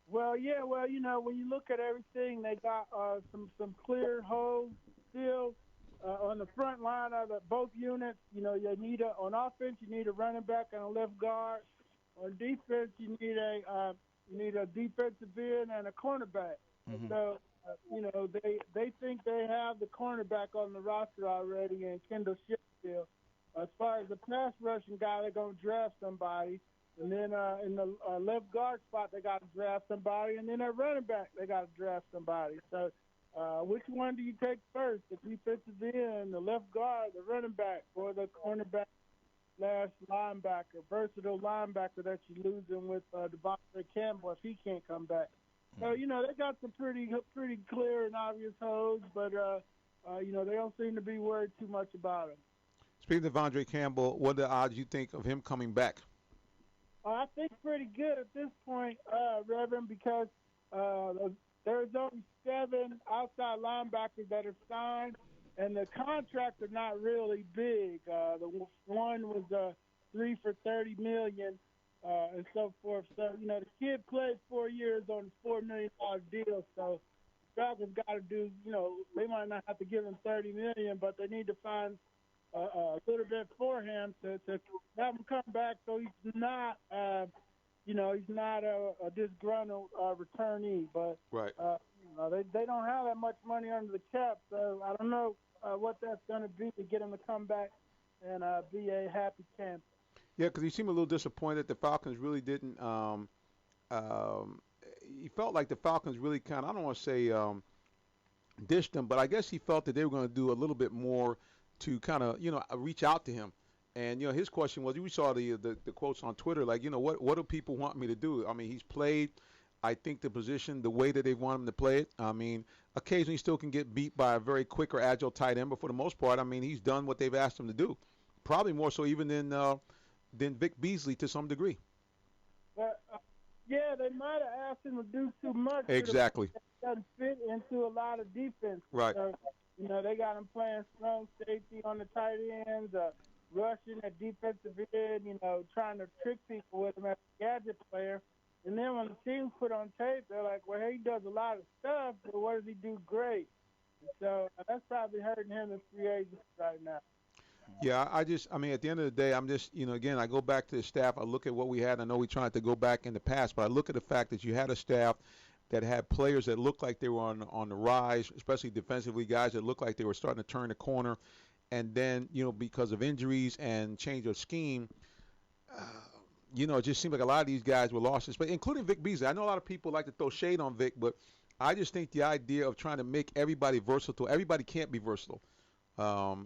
Well, when you look at everything, they got some clear holes still on the front line of both units. You need on offense, you need a running back and a left guard. On defense, you need a defensive end and a cornerback. Mm-hmm. So, they think they have the cornerback on the roster already in Kendall Sheffield. As far as the pass rushing guy, they're going to draft somebody. And then in the left guard spot, they got to draft somebody. And then at running back, they got to draft somebody. So which one do you take first, the defensive end, the left guard, the running back, or the cornerback / linebacker, versatile linebacker that you're losing with Devontae Campbell if he can't come back? So, they got some pretty clear and obvious holes, but, they don't seem to be worried too much about him. Speaking of Devontae Campbell, what are the odds you think of him coming back? I think pretty good at this point, Reverend, because there's only 7 outside linebackers that are signed, and the contracts are not really big. The one was 3 for $30 million. And so forth. So, the kid played 4 years on a $4 million deal. So, the Falcons got to do, they might not have to give him $30 million, but they need to find a little bit for him to have him come back so he's not, he's not a disgruntled returnee. But right. They don't have that much money under the cap, so I don't know what that's going to be to get him to come back and be a happy camper. Yeah, because he seemed a little disappointed. The Falcons really didn't. He felt like the Falcons really kind of, I don't want to say dished him, but I guess he felt that they were going to do a little bit more to kind of, reach out to him. And, his question was, we saw the quotes on Twitter, like, what do people want me to do? I mean, he's played, I think, the position the way that they want him to play it. I mean, occasionally he still can get beat by a very quick or agile tight end, but for the most part, I mean, he's done what they've asked him to do. Probably more so even than Vic Beasley to some degree. But, yeah, they might have asked him to do too much. Exactly. It doesn't fit into a lot of defense. Right. So, they got him playing strong safety on the tight ends, rushing at defensive end, trying to trick people with him as a gadget player. And then when the team put on tape, they're like, well, he does a lot of stuff, but what does he do great? And so that's probably hurting him in free agency right now. Yeah, at the end of the day, I'm just, again, I go back to the staff. I look at what we had. I know we tried to go back in the past, but I look at the fact that you had a staff that had players that looked like they were on the rise, especially defensively, guys that looked like they were starting to turn the corner. And then, because of injuries and change of scheme, it just seemed like a lot of these guys were lost, but including Vic Beasley. I know a lot of people like to throw shade on Vic, but I just think the idea of trying to make everybody versatile, everybody can't be versatile.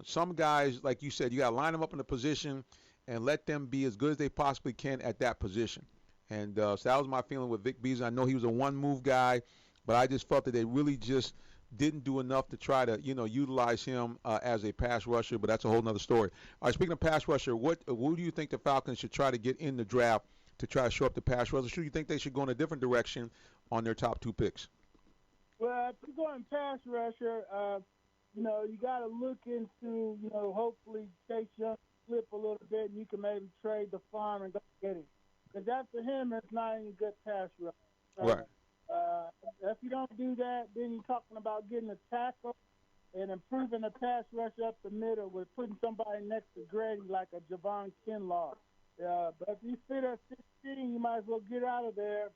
Some guys, like you said, you got to line them up in a position and let them be as good as they possibly can at that position. And so that was my feeling with Vic Beasley. I know he was a one-move guy, but I just felt that they really just didn't do enough to try to, utilize him as a pass rusher, but that's a whole nother story. All right, speaking of pass rusher, who do you think the Falcons should try to get in the draft to try to show up the pass rusher? Should you think they should go in a different direction on their top 2 picks? Well, if you're going pass rusher, you got to look into, hopefully Chase Young flip a little bit and you can maybe trade the farm and go get him. Because after him, it's not any good pass rusher. So, right. If you don't do that, then you're talking about getting a tackle and improving the pass rush up the middle with putting somebody next to Grady like a Javon Kinlaw. But if you sit at 16, you might as well get out of there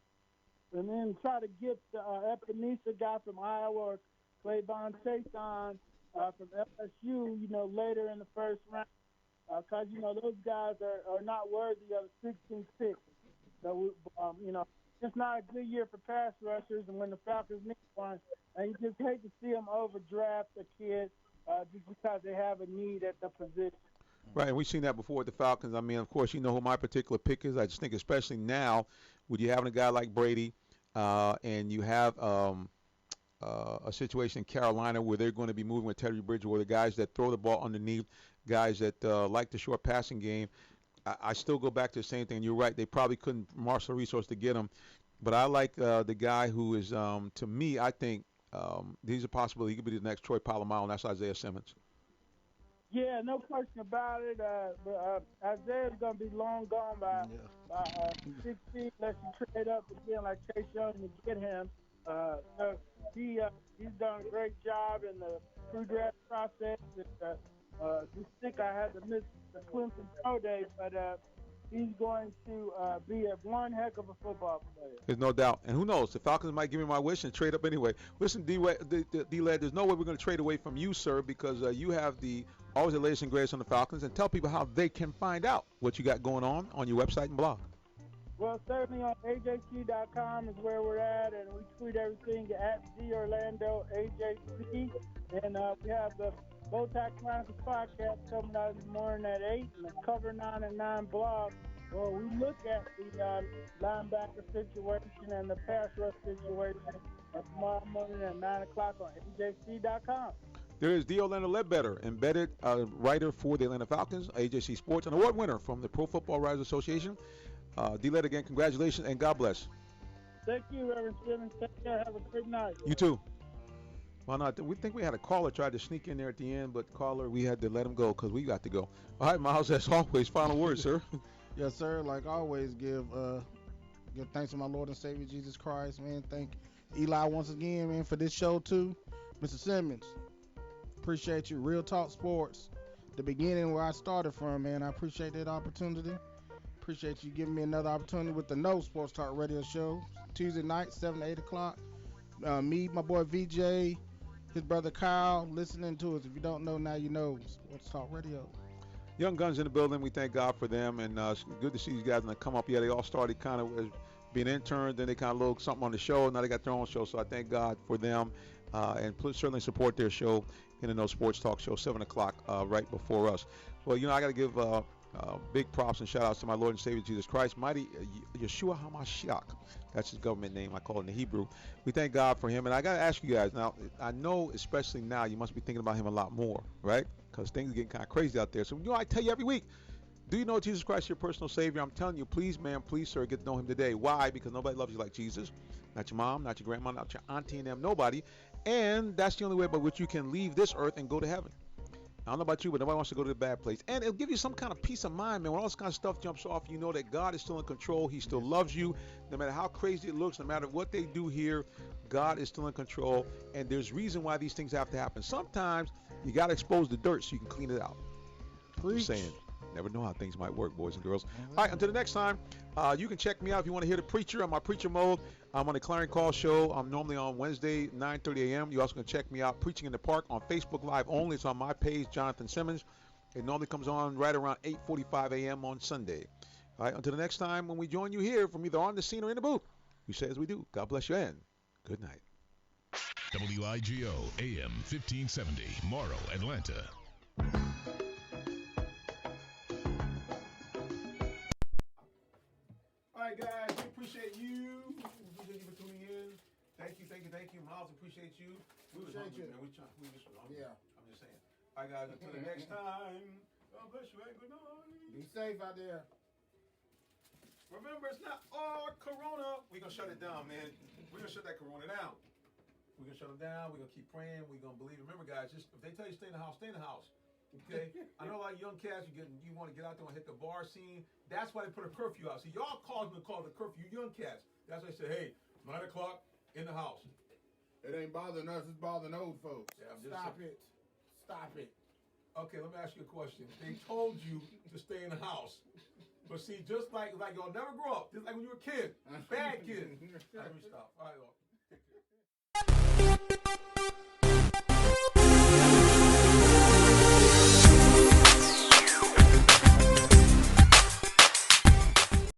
and then try to get the Epinesa guy from Iowa or Clayvon Chasson from LSU, later in the first round. Because, those guys are not worthy of a 16th pick. So, it's not a good year for pass rushers, and when the Falcons need one, and you just hate to see them overdraft a kid just because they have a need at the position. Right, and we've seen that before with the Falcons. I mean, of course, you know who my particular pick is. I just think especially now, with you having a guy like Brady, and you have a situation in Carolina where they're going to be moving with Teddy Bridgewater, guys that throw the ball underneath, guys that like the short passing game. I still go back to the same thing. You're right. They probably couldn't marshal the resource to get him. But I like the guy who is, to me, I think he's a possibility. He could be the next Troy Polamalu, and that's Isaiah Simmons. Yeah, no question about it. But Isaiah's going to be long gone by 16 unless you trade up again like Chase Young to get him. So he's done a great job in the pre-draft process. Just think I had to miss the Clemson Pro Day, but he's going to be one heck of a football player. There's no doubt. And who knows? The Falcons might give me my wish and trade up anyway. Listen, D-Led, there's no way we're going to trade away from you, sir, because you have always the latest and greatest on the Falcons. And tell people how they can find out what you got going on your website and blog. Well, certainly on AJC.com is where we're at, and we tweet everything at Orlando AJC. And we have the Botac Chronicles podcast coming out in the morning at 8, and the Cover 9 and 9 blog, where we look at the linebacker situation and the pass rush situation tomorrow morning at 9 o'clock on AJC.com. There is Orlando Ledbetter, embedded writer for the Atlanta Falcons, AJC Sports, an award winner from the Pro Football Writers Association. D-Led, again, congratulations and God bless. Thank you, Reverend Simmons. Take care. Have a good night. You too. Well, no, we think we had a caller try to sneak in there at the end, but caller, we had to let him go because we got to go. All right, Miles, as always, final word, sir. Yes, sir. Like always, give thanks to my Lord and Savior Jesus Christ, man. Thank Eli once again, man, for this show too. Mr. Simmons, appreciate you. Real Talk Sports, the beginning where I started from, man. I appreciate that opportunity. Appreciate you giving me another opportunity with the No Sports Talk Radio Show, Tuesday night, 7 to 8 o'clock. Me, my boy VJ, his brother Kyle, listening to us. If you don't know, now you know. Sports Talk Radio. young guns in the building. We thank God for them, and it's good to see these guys when they come up. Yeah, they all started kind of as being interns, then they kind of looked something on the show. Now they got their own show, so I thank God for them, and certainly support their show in the No Sports Talk Show, 7 o'clock, right before us. Well, I got to give big props and shout outs to my Lord and Savior Jesus Christ, mighty Yeshua HaMashiach. That's his government name. I call it in the Hebrew. We thank God for him. And I got to ask you guys now, I know especially now you must be thinking about him a lot more, right? Because things are getting kind of crazy out there. So, I tell you every week, do you know Jesus Christ, your personal Savior? I'm telling you, please, ma'am, please, sir, get to know him today. Why? Because nobody loves you like Jesus. Not your mom, not your grandma, not your auntie and them, nobody. And that's the only way by which you can leave this earth and go to heaven. I don't know about you, but nobody wants to go to the bad place. And it'll give you some kind of peace of mind, man. When all this kind of stuff jumps off, you know that God is still in control. He still loves you. No matter how crazy it looks, no matter what they do here, God is still in control. And there's reason why these things have to happen. Sometimes you got to expose the dirt so you can clean it out. I'm just saying. Never know how things might work, boys and girls. All right, until the next time, you can check me out if you want to hear the preacher on my preacher mode. I'm on the Clarion Call Show. I'm normally on Wednesday, 9:30 a.m. You also can check me out, Preaching in the Park, on Facebook Live only. It's on my page, Jonathan Simmons. It normally comes on right around 8:45 a.m. on Sunday. All right, until the next time when we join you here from either on the scene or in the booth, we say as we do. God bless you and good night. WIGO AM 1570, Morrow, Atlanta. All right, guys, we appreciate you. We appreciate you for tuning in. Thank you. Miles, appreciate you. We was hungry, man. I'm just saying. All right, guys, until the next time. God bless you, and good night. Be safe out there. Remember, it's not all Corona. We're going to shut it down, man. We're going to shut that Corona down. We're going to shut it down. We're going to keep praying. We're going to believe. Remember, guys, just if they tell you stay in the house, stay in the house. Okay? I know a lot of young cats, you want to get out there and hit the bar scene. That's why they put a curfew out. See, y'all call it the curfew, young cats. That's why they say, hey, 9 o'clock in the house. It ain't bothering us, it's bothering old folks. Yeah, Stop it. Okay, let me ask you a question. They told you to stay in the house. But see, just like y'all never grew up, just like when you were a kid, bad kid. Let me stop. All right,